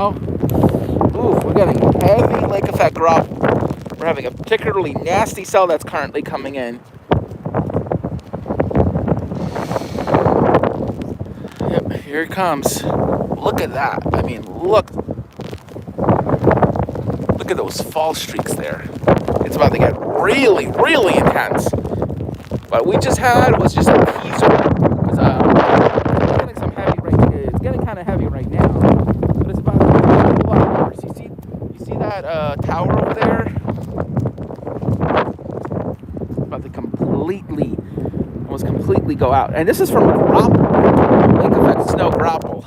now. Ooh, we're getting heavy lake effect graupel. We're having a particularly nasty cell that's currently coming in. Yep, here it comes. Look at that. I mean, look at those fall streaks there. It's about to get really, really intense. What we just had was just a teaser. It's getting some heavy right. It's getting kind of heavy right now, but it's about to get a lot worse. You see that tower over there? It's about to almost completely go out. And this is from a graupel, lake effect snow graupel.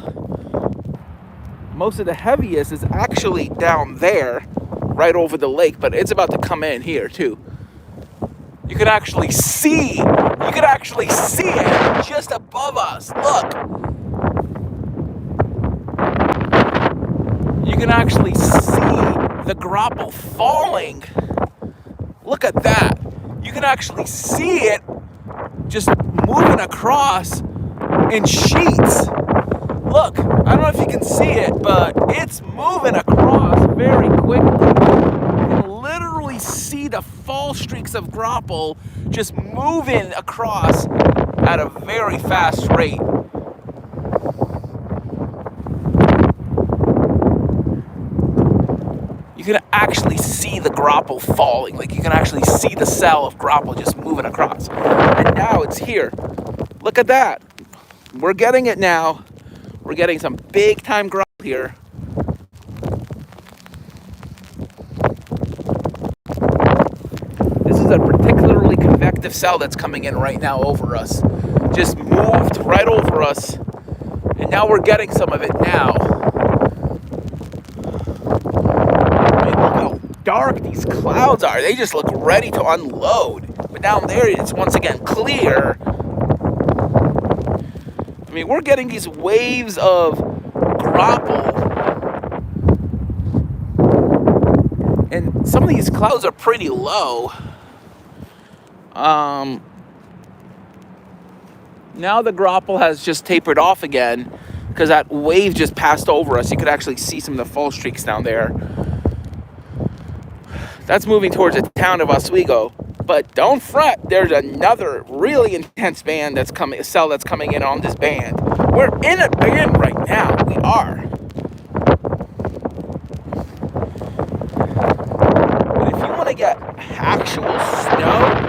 Most of the heaviest is actually down there, right over the lake, but it's about to come in here too. You can actually see it just above us. Look. You can actually see the graupel falling. Look at that. You can actually see it just moving across in sheets. Look, I don't know if you can see it, but it's moving across very quickly. You can literally see the fall streaks of graupel just moving across at a very fast rate. You can actually see the graupel falling. Like, you can actually see the cell of graupel just moving across. And now it's here. Look at that. We're getting it now. We're getting some big time graupel here. This is a particularly convective cell that's coming in right now over us. Just moved right over us. And now we're getting some of it now. I mean, look how dark these clouds are. They just look ready to unload. But down there, it's once again clear. I mean, we're getting these waves of graupel. And some of these clouds are pretty low. Now the graupel has just tapered off again because that wave just passed over us. You could actually see some of the fall streaks down there. That's moving towards the town of Oswego. But don't fret, there's another really intense band that's coming, a cell that's coming in on this band. We're in a band right now. We are. But if you want to get actual snow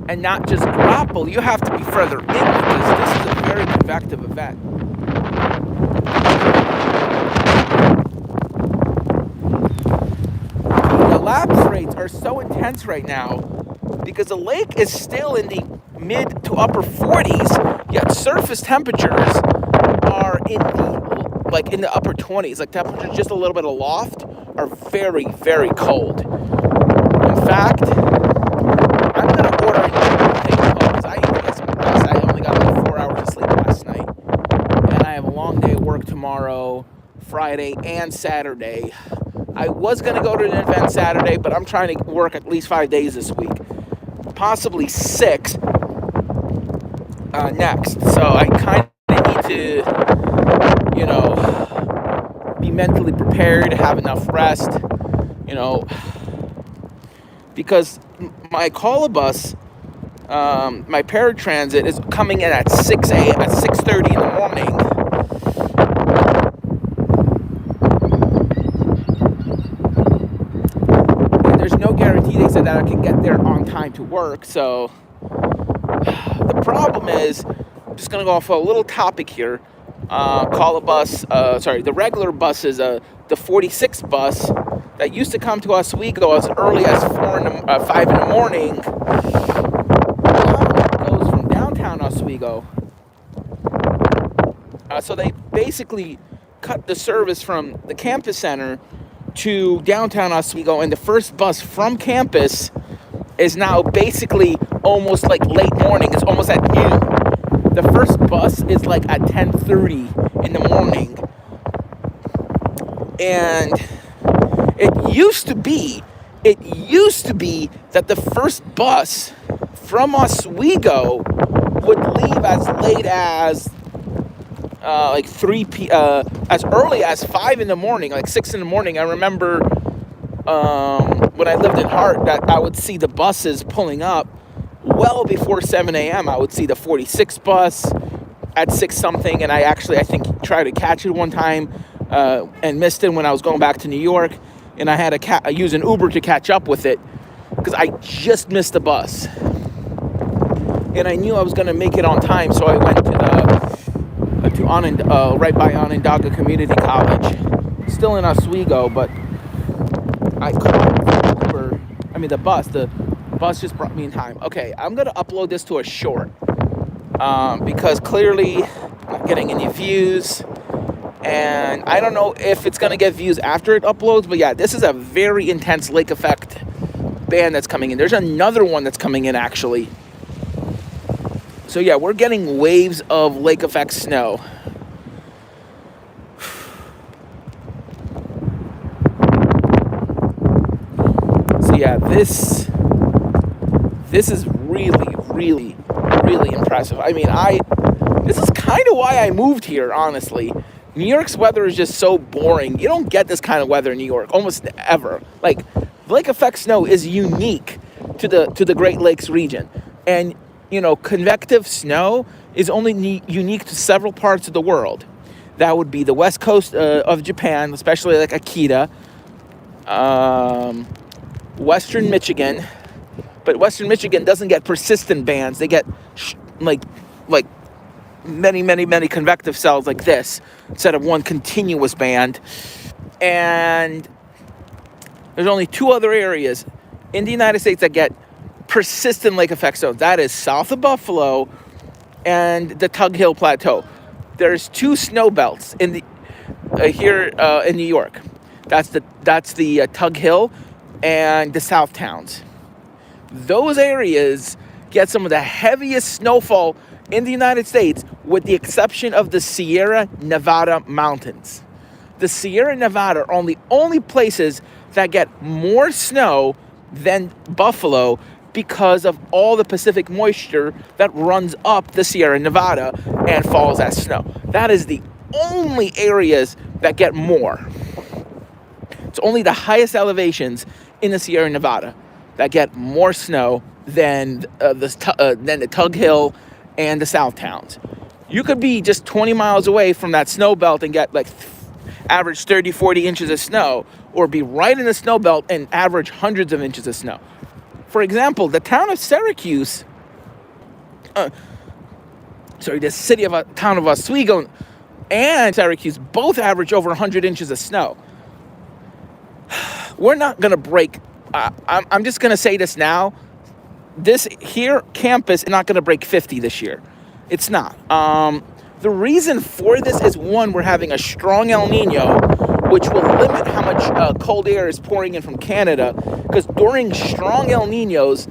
and not just graupel, you have to be further in because this is a very convective event. Lapse rates are so intense right now because the lake is still in the mid to upper 40s, yet surface temperatures are in the upper 20s. Like, temperatures just a little bit aloft are very, very cold. In fact, I'm gonna order anything because I need to get some rest. I only got like 4 hours of sleep last night, and I have a long day of work tomorrow, Friday, and Saturday. I was going to go to an event Saturday, but I'm trying to work at least 5 days this week. Possibly 6 next. So I kind of need to, be mentally prepared, have enough rest, because my Colobus, my paratransit is coming in at 6 a.m. at 6:30 in the morning. No guarantee they said that I can get there on time to work. So the problem is, I'm just gonna go off a little topic here. The regular bus is the 46 bus that used to come to Oswego as early as 5 in the morning. It goes from downtown Oswego. So they basically cut the service from the campus center to downtown Oswego, and the first bus from campus is now basically almost like late morning. It's almost at noon. The first bus is like at 10:30 in the morning. And it used to be that the first bus from Oswego would leave as late as like as early as 5 in the morning, like 6 in the morning. I remember when I lived in Hart that I would see the buses pulling up well before 7 a.m. I would see the 46 bus at 6 something, and I think tried to catch it one time and missed it when I was going back to New York, and I had to use an Uber to catch up with it because I just missed the bus. And I knew I was going to make it on time, so I went to right by Onondaga Community College, still in Oswego, but I called the Uber. The bus. The bus just brought me in time. Okay, I'm going to upload this to a short because clearly I'm not getting any views, and I don't know if it's going to get views after it uploads, but yeah, this is a very intense lake effect band that's coming in. There's another one that's coming in, actually. So yeah, we're getting waves of lake effect snow. So yeah, this is really, really, really impressive. This is kind of why I moved here, honestly. New York's weather is just so boring. You don't get this kind of weather in New York, almost ever. Like, lake effect snow is unique to the Great Lakes region. And convective snow is only unique to several parts of the world. That would be the west coast of Japan, especially like Akita, western Michigan. But western Michigan doesn't get persistent bands. They get like many, many, many convective cells like this instead of one continuous band. And there's only 2 other areas in the United States that get persistent lake effect zones. That is south of Buffalo and the Tug Hill Plateau. There's 2 snow belts in the here in New York. That's the Tug Hill and the South Towns. Those areas get some of the heaviest snowfall in the United States, with the exception of the Sierra Nevada mountains. The Sierra Nevada are the only places that get more snow than Buffalo because of all the Pacific moisture that runs up the Sierra Nevada and falls as snow. That is the only areas that get more. It's only the highest elevations in the Sierra Nevada that get more snow than the Tug Hill and the South Towns. You could be just 20 miles away from that snow belt and get average 30, 40 inches of snow, or be right in the snow belt and average hundreds of inches of snow. For example, the town of Syracuse, town of Oswego and Syracuse both average over 100 inches of snow. We're not going to break, I'm just going to say this now, this here campus is not going to break 50 this year. It's not. The reason for this is, one, we're having a strong El Nino, which will limit how much cold air is pouring in from Canada, because during strong El Ninos,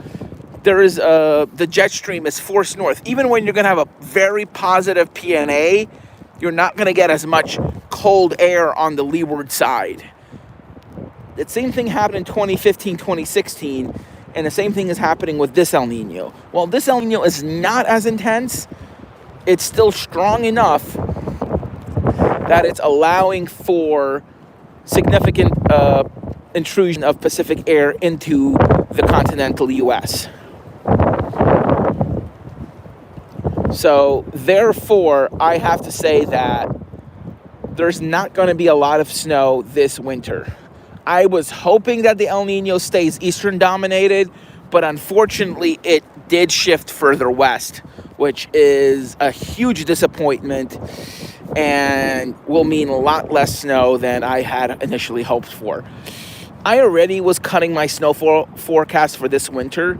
there is the jet stream is forced north. Even when you're going to have a very positive PNA, you're not going to get as much cold air on the leeward side. The same thing happened in 2015, 2016, and the same thing is happening with this El Nino. While this El Nino is not as intense, it's still strong enough that it's allowing for significant intrusion of Pacific air into the continental U.S. So, therefore, I have to say that there's not going to be a lot of snow this winter. I was hoping that the El Nino stays eastern dominated, but unfortunately it did shift further west, which is a huge disappointment and will mean a lot less snow than I had initially hoped for. I already was cutting my snowfall forecast for this winter,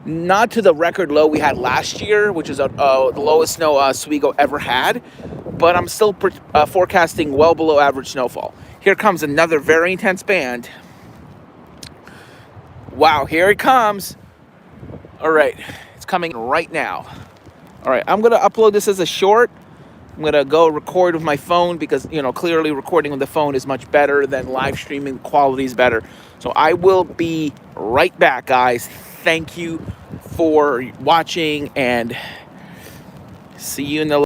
not to the record low we had last year, which is the lowest snow Oswego ever had, but I'm still forecasting well below average snowfall. Here comes another very intense band. Wow, here it comes. All right, it's coming right now. All right, I'm going to upload this as a short. I'm going to go record with my phone because, clearly recording with the phone is much better than live streaming. The quality is better. So I will be right back, guys. Thank you for watching, and see you in the